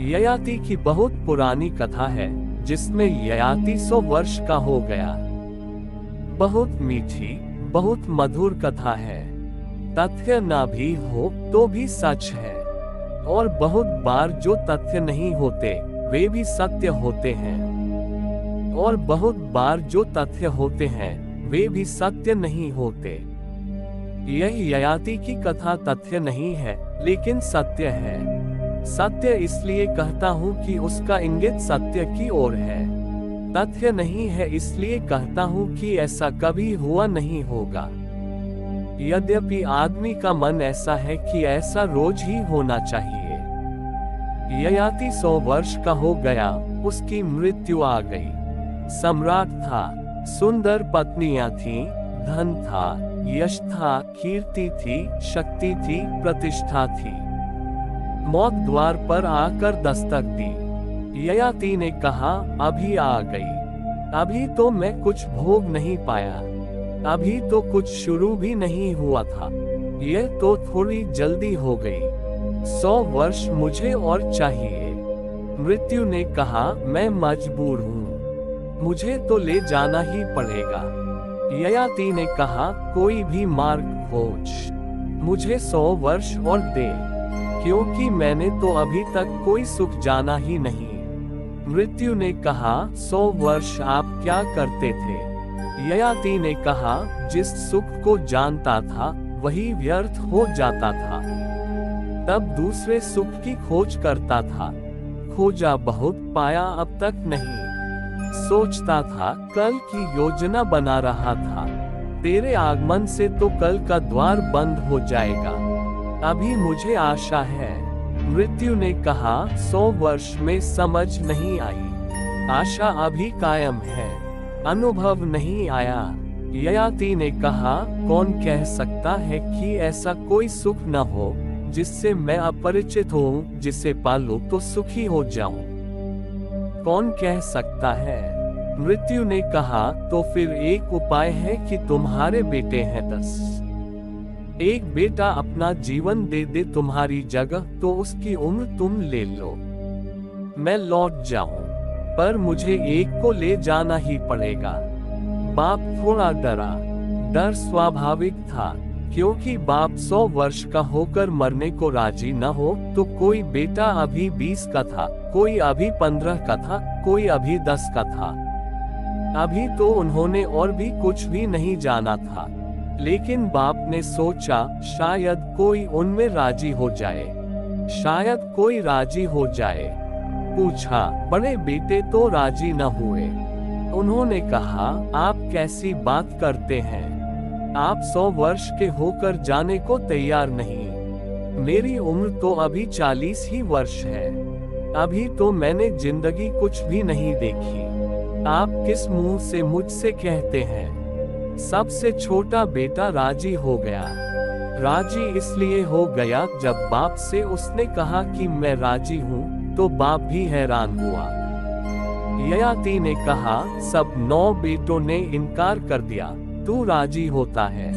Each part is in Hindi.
ययाति की बहुत पुरानी कथा है, जिसमें ययाति 100 वर्ष का हो गया। बहुत मीठी, बहुत मधुर कथा है। तथ्य ना भी हो तो भी सच है, और बहुत बार जो तथ्य नहीं होते वे भी सत्य होते हैं, और बहुत बार जो तथ्य होते हैं वे भी सत्य नहीं होते। यह ययाति की कथा तथ्य नहीं है, लेकिन सत्य है। सत्य इसलिए कहता हूँ कि उसका इंगित सत्य की ओर है। तथ्य नहीं है इसलिए कहता हूँ कि ऐसा कभी हुआ नहीं होगा। यद्यपि आदमी का मन ऐसा है कि ऐसा रोज ही होना चाहिए। ययाति 100 वर्ष का हो गया, उसकी मृत्यु आ गई। सम्राट था, सुंदर पत्नियां थीं, धन था, यश था, कीर्ति थी, शक्ति थी, प्रतिष्ठा थी। मौत द्वार पर आकर दस्तक दी। ययाति ने कहा, अभी आ गई। अभी तो मैं कुछ भोग नहीं पाया, अभी तो कुछ शुरू भी नहीं हुआ था, यह तो थोड़ी जल्दी हो गई। 100 वर्ष मुझे और चाहिए। मृत्यु ने कहा, मैं मजबूर हूँ, मुझे तो ले जाना ही पड़ेगा। ययाति ने कहा, कोई भी मार्ग खोज, मुझे 100 वर्ष और दे, क्योंकि मैंने तो अभी तक कोई सुख जाना ही नहीं। मृत्यु ने कहा, 100 वर्ष आप क्या करते थे? ययाति ने कहा, जिस सुख को जानता था वही व्यर्थ हो जाता था, तब दूसरे सुख की खोज करता था। खोजा बहुत, पाया अब तक नहीं। सोचता था, कल की योजना बना रहा था, तेरे आगमन से तो कल का द्वार बंद हो जाएगा। अभी मुझे आशा है। मृत्यु ने कहा, 100 वर्ष में समझ नहीं आई, आशा अभी कायम है, अनुभव नहीं आया। ययाति ने कहा, कौन कह सकता है कि ऐसा कोई सुख न हो जिससे मैं अपरिचित हूँ, जिसे पालूं तो सुखी हो जाऊं? कौन कह सकता है? मृत्यु ने कहा, तो फिर एक उपाय है कि तुम्हारे बेटे हैं 10। एक बेटा अपना जीवन दे दे तुम्हारी जगह, तो उसकी उम्र तुम ले लो। मैं लौट जाऊं, पर मुझे एक को ले जाना ही पड़ेगा। बाप थोड़ा डरा। डर स्वाभाविक था, क्योंकि बाप 100 वर्ष का होकर मरने को राजी न हो तो कोई बेटा अभी 20 का था, कोई अभी 15 का था, कोई अभी 10 का था। अभी तो उन्होंने और भी कुछ भी नहीं जाना था, लेकिन बाप ने सोचा शायद कोई उनमें राजी हो जाए, शायद कोई राजी हो जाए। पूछा, बड़े बेटे तो राजी न हुए। उन्होंने कहा, आप कैसी बात करते हैं? आप 100 वर्ष के होकर जाने को तैयार नहीं। मेरी उम्र तो अभी 40 ही वर्ष है, अभी तो मैंने जिंदगी कुछ भी नहीं देखी। आप किस मुंह से मुझसे कहते हैं? सबसे छोटा बेटा राजी हो गया। राजी इसलिए हो गया जब बाप से उसने कहा कि मैं राजी हूँ, तो बाप भी हैरान हुआ। ययाति ने कहा, सब 9 बेटों ने इनकार कर दिया, तू राजी होता है?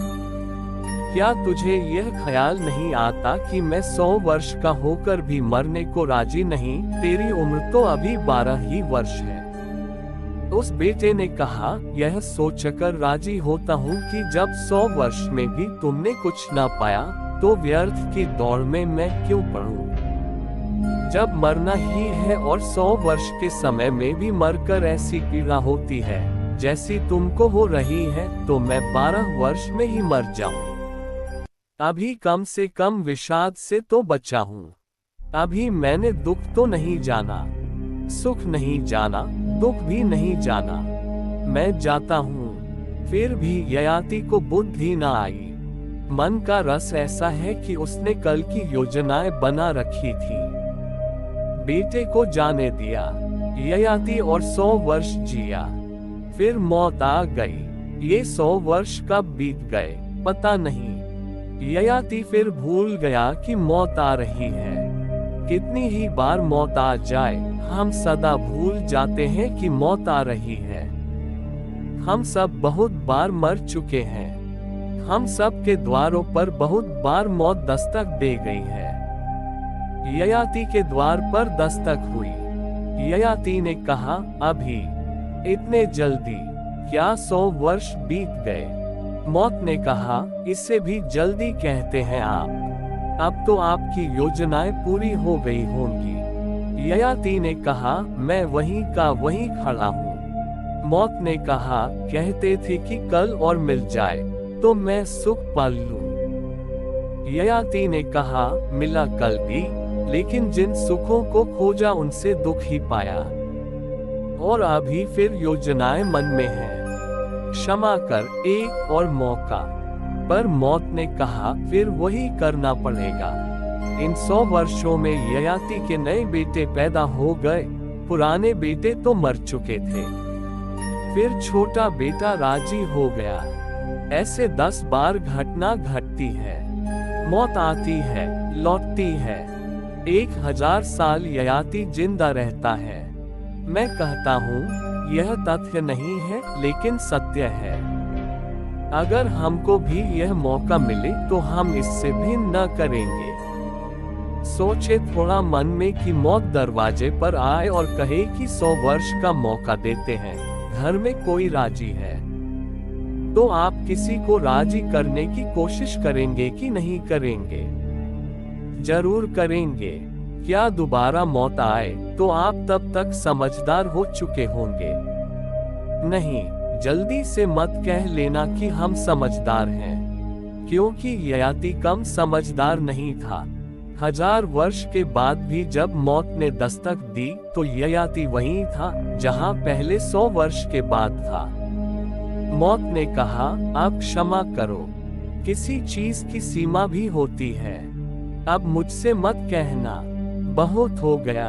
क्या तुझे यह ख्याल नहीं आता कि मैं 100 वर्ष का होकर भी मरने को राजी नहीं? तेरी उम्र तो अभी 12 ही वर्ष है। उस बेटे ने कहा, यह सोचकर राजी होता हूँ कि जब 100 वर्ष में भी तुमने कुछ ना पाया, तो व्यर्थ की दौड़ में मैं क्यों पड़ूं? जब मरना ही है और 100 वर्ष के समय में भी मरकर ऐसी पीड़ा होती है जैसी तुमको हो रही है, तो मैं 12 वर्ष में ही मर जाऊं। अभी कम से कम विषाद से तो बचा हूँ। अभी मैंने दुख तो नहीं जाना, सुख नहीं जाना, दुख भी नहीं जाना। मैं जाता हूँ। फिर भी ययाति को बुद्धि न आई। मन का रस ऐसा है कि उसने कल की योजनाएं बना रखी थी। बेटे को जाने दिया। ययाति और 100 वर्ष जिया। फिर मौत आ गई। ये 100 वर्ष कब बीत गए पता नहीं। ययाति फिर भूल गया कि मौत आ रही है। कितनी ही बार मौत आ जाए, हम सदा भूल जाते हैं कि मौत आ रही है। हम सब बहुत बार मर चुके हैं। हम सब के द्वारों पर बहुत बार मौत दस्तक दे गई है। ययाति के द्वार पर दस्तक हुई। ययाति ने कहा, अभी? इतने जल्दी? क्या 100 वर्ष बीत गए? मौत ने कहा, इससे भी जल्दी कहते हैं आप। अब तो आपकी योजनाएं पूरी हो गई होंगी। ययाति ने कहा, मैं वहीं का वहीं खड़ा हूँ। मौत ने कहा, कहते थे कि कल और मिल जाए तो मैं सुख पाल लूं। ययाति ने कहा, मिला कल भी, लेकिन जिन सुखों को खोजा उनसे दुख ही पाया। और अभी फिर योजनाएं मन में हैं। क्षमा कर, एक और मौका। पर मौत ने कहा, फिर वही करना पड़ेगा। इन 100 वर्षों में ययाति के नए बेटे पैदा हो गए, पुराने बेटे तो मर चुके थे। फिर छोटा बेटा राजी हो गया। ऐसे 10 बार घटना घटती है। मौत आती है, लौटती है। 1000 साल ययाति जिंदा रहता है। मैं कहता हूँ, यह तथ्य नहीं है लेकिन सत्य है। अगर हमको भी यह मौका मिले तो हम इससे भिन्न न करेंगे। सोचे थोड़ा मन में कि मौत दरवाजे पर आए और कहे कि 100 वर्ष का मौका देते हैं, घर में कोई राजी है? तो आप किसी को राजी करने की कोशिश करेंगे कि नहीं करेंगे? जरूर करेंगे। क्या दोबारा मौत आए तो आप तब तक समझदार हो चुके होंगे? नहीं, जल्दी से मत कह लेना कि हम समझदार हैं, क्योंकि ययाति कम समझदार नहीं था। 1000 वर्ष के बाद भी जब मौत ने दस्तक दी तो ययाति वहीं था जहां पहले 100 वर्ष के बाद था। मौत ने कहा, अब क्षमा करो। किसी चीज की सीमा भी होती है। अब मुझसे मत कहना, बहुत हो गया।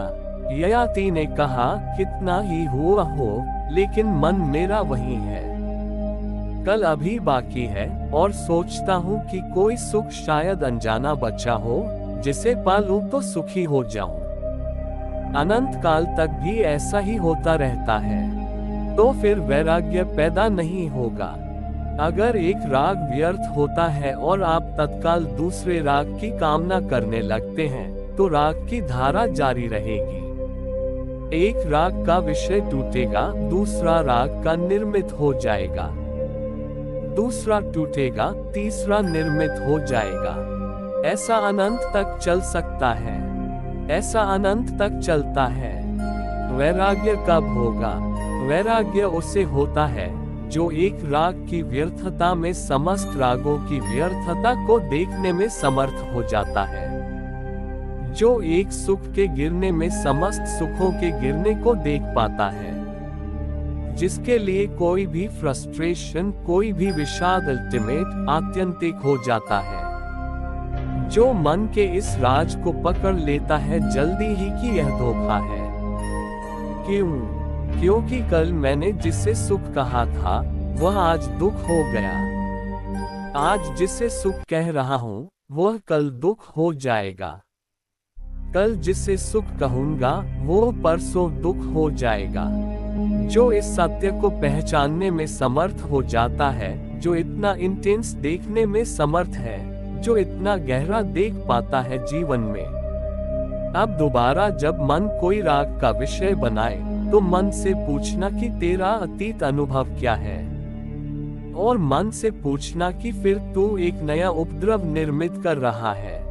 ययाति ने कहा, कितना ही हुआ हो, लेकिन मन मेरा वही है। कल अभी बाकी है और सोचता हूँ कि कोई सुख शायद अनजाना बचा हो, जिसे पालूं तो सुखी हो जाऊं। अनंत काल तक भी ऐसा ही होता रहता है, तो फिर वैराग्य पैदा नहीं होगा। अगर एक राग व्यर्थ होता है और आप तत्काल दूसरे राग की कामना करने लगते हैं, तो राग की धारा जारी रहेगी। एक राग का विषय टूटेगा, दूसरा राग का निर्मित हो जाएगा। दूसरा टूटेगा, तीसरा निर्मित हो जाएगा। ऐसा अनंत तक चल सकता है। ऐसा अनंत तक चलता है। वैराग्य कब होगा? वैराग्य उसे होता है जो एक राग की व्यर्थता में समस्त रागों की व्यर्थता को देखने में समर्थ हो जाता है, जो एक सुख के गिरने में समस्त सुखों के गिरने को देख पाता है, जिसके लिए कोई भी फ्रस्ट्रेशन, कोई भी विषाद अल्टीमेट आत्यंतिक हो जाता है, जो मन के इस राज को पकड़ लेता है जल्दी ही कि यह धोखा है। क्यों? क्योंकि कल मैंने जिसे सुख कहा था वह आज दुख हो गया। आज जिसे सुख कह रहा हूँ वह कल दुख हो जाएगा। कल जिसे सुख कहूंगा वो परसों दुख हो जाएगा। जो इस सत्य को पहचानने में समर्थ हो जाता है, जो इतना इंटेंस देखने में समर्थ है, जो इतना गहरा देख पाता है जीवन में, अब दोबारा जब मन कोई राग का विषय बनाए तो मन से पूछना कि तेरा अतीत अनुभव क्या है, और मन से पूछना कि फिर तू एक नया उपद्रव निर्मित कर रहा है।